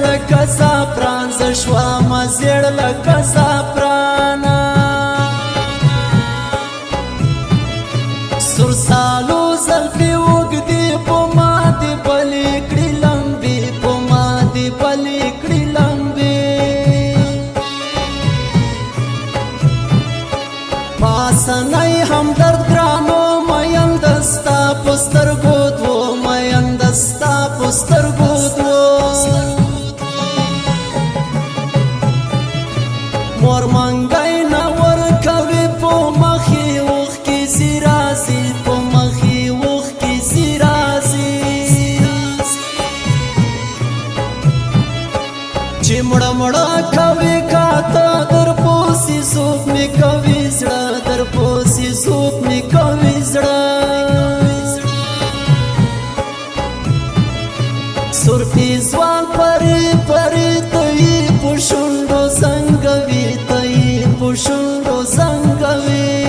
لکه زعفران ز شومه زیړ لکه زعفران سور سالو زلفې اوږدې په ما دې بلې کړي لمبې په ما دې بلې کړي لمبې پاسنی همدرد ګرانو مین د ستا په سترګو دوو مین د ستا په سترګو دوو مور منګی نه ورکوي په مخې اوښکې ځي راځي په مخې اوښکې ځي راځي چې مړه مړه کوي کاته در پوسې زوب مې کوي زړه در پوسې زوب مې کوي زړه سرخی ځوان پرې پرې ته یې په شونډو زنګوي ته یې په شونډو زنګوي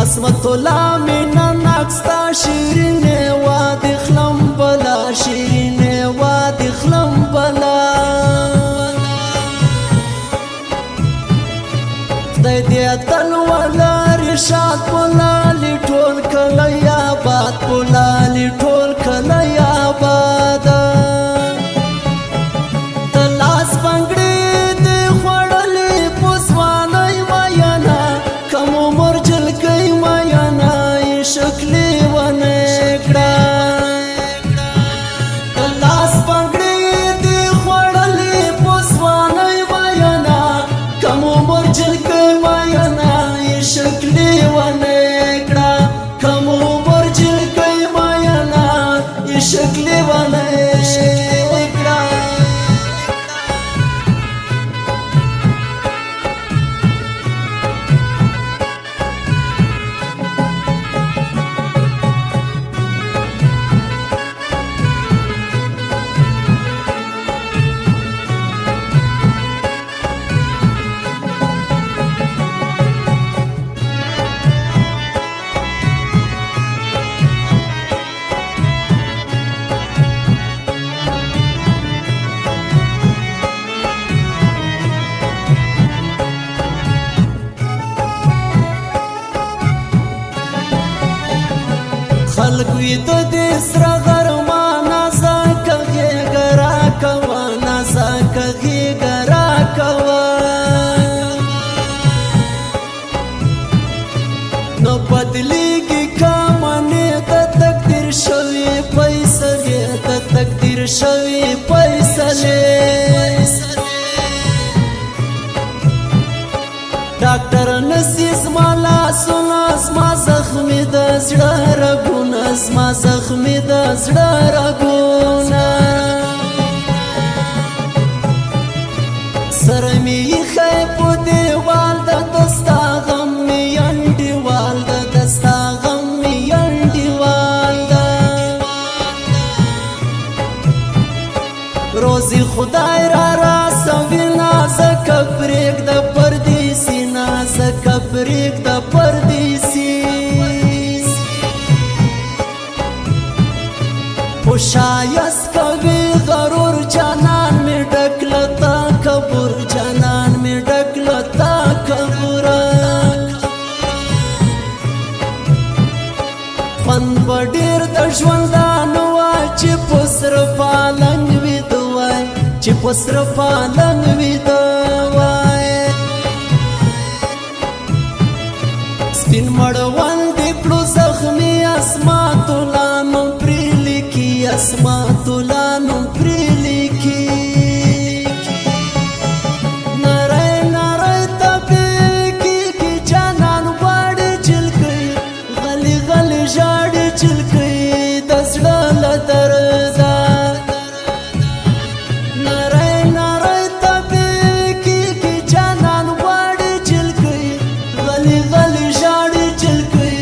عصمت الله مې نن اخستا شیرینې وادي خلم بلا شیرینې وادي خلم بلا خدای دې اتل ولري شاد پلالي ټول کلی آباد پلالي ټول کلی آباد د لاس بنګړې دې خوړلې په ځوانۍ میینه کم عمر جلکۍ میینه یې شکلې ونه کړه د لاس بنګړې دې خوړلې په ځوانۍ میینه کم عمر جلکۍ میینه یې شکلې ونه کړه کم عمر جلکۍ میینه یې شکلې ونه کړه خلق وی د دې سره غرما نازکه غېږه راکوه نازکه غېږه راکوه نه بدلېږي که منې د تقدیر شوي فیصلې د تقدیر شوي فیصلې ډاکټر نسي زما لاسونه زما زخمي د زړه رګونه زما زخمي د زړه رګونه سره مې ایښی په دیوال د ستا غم مې انډیوال د ستا غم مې انډیوال روزي خدای را راسوي نازکه پرېږده پردیسي نازکه پرېږده پردیسي خو ښایست کوي غرور جانان مې ډک له تکبر جانان مې ډک له تکبره خوند به ډېر د ژوندانه وای چې په سره پالنګ ویده وای چې په سره پالنګ ویده وای سپین مړوند دې کړو زخمي اسمات الله نوم پرې لیکي اسمات الله نوم پرې لیکي نری نری تپې کې جانان غواړي جلکۍ غلي غلي ژاړي جلکۍ د زړه له درده نری نری تپې کې جانان غواړي جلکۍ غلي غلي ژاړي جلکۍ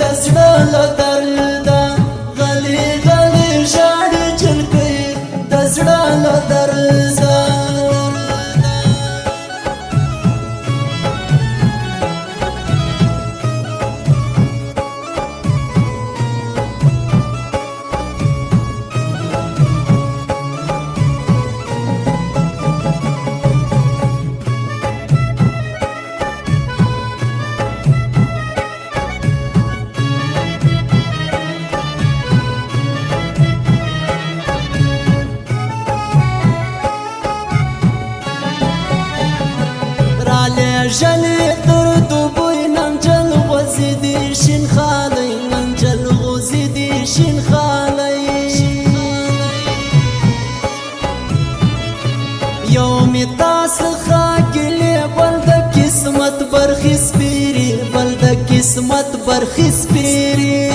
د زړه له درده غلي غلي ژاړي جلکۍ رالي جلي تر دوبوي ننجل غوزي دي شين خالي ننجل غوزي دي شين خالي يومي تاس خاكلي بلد قسمت برخي سبيري بلد قسمت برخي سبيري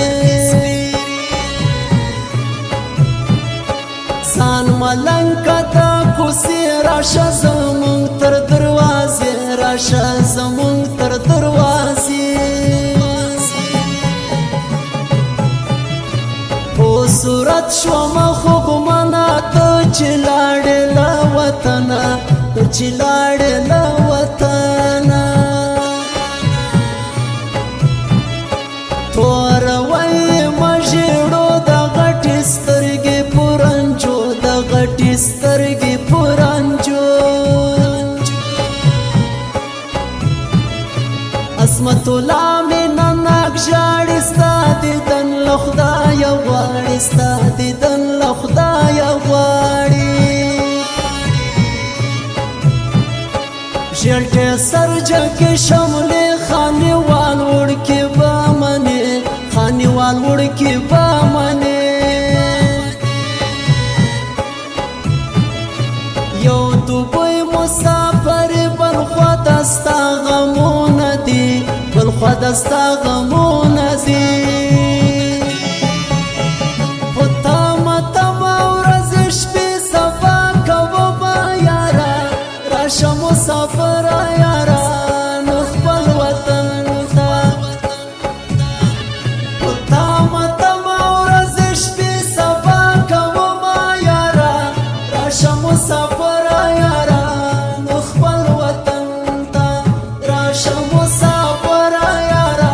سان ملنگ تا کوسی راشه زمون تر دروازه راشه زمون تر دروازه په صورت شوم خو ګمانه ته چې لاړې له وطنه ته چې لاړې له وطنه توروي مژړو د غټې سترګې پرنجو د غټې سترګې پرنجو عصمت الله مې ننګ ژاړي ستا دیدن له خدایه غواړي ستا دیدن له خدایه غواړي ژړټې سرجکې شملې خانیوال وړکې به منې خانیوال وړکې به منې یو دوبۍ مسافر بل خوا د ستا غمونه دي بل خوا د ستا غمونه دي په تمه تمه ورځې شپې صفا کومه یاره راشه مسافره یاره نو خپل وطن ته په تمه تمه ورځې شپې صفا کومه یاره راشه مسافره یاره نو خپل وطن ته راشه مسافره یاره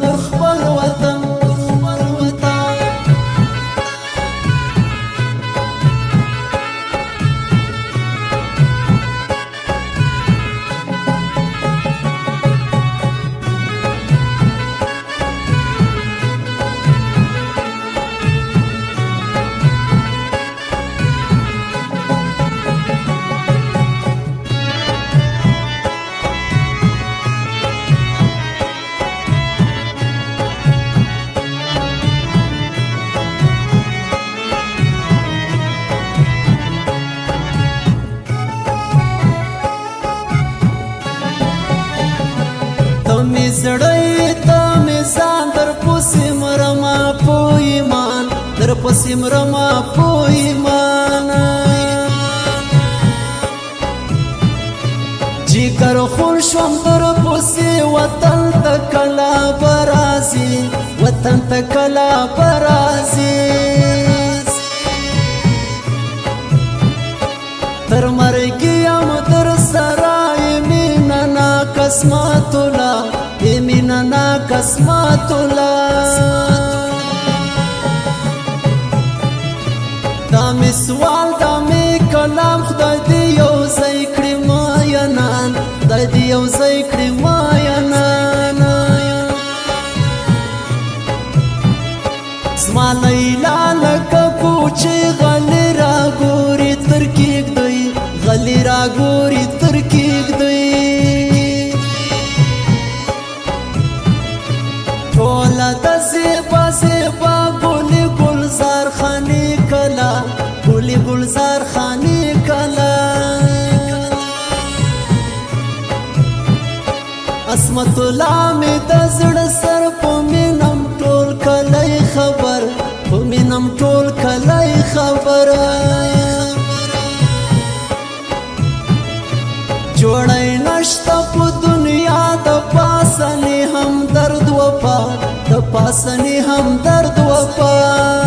نو خپل وطن خپل وطن تمی زړی تمی ځان در پسې مرما په ایمان در پسې مرما په ایمان جګر خون شوم در پسې وطن ته کله برازي وطن ته کله برازي تر مرګ یم در سره مینا نا قسمت الله مینا نا قسمت الله دا می سوال دا می کلام خدای دی یو ځای کړي ما ینان خدای دی یو ځای کړي ما ینان زما لیلا لکه کوچې غلی را ګوري تر کېږدی غلی را ګوري تر کېږدی ټوله د زیبا زیبا ګلې ګلزار خانې کلا ګلې ګلزار خانې کلا عصمت الله مې د زړه سر په مینم ټول کلی خبر په مینم ټول کلی خبر جوړی نشته په دنیا د پاسنې هم درد وفا د پاسنې هم درد وفا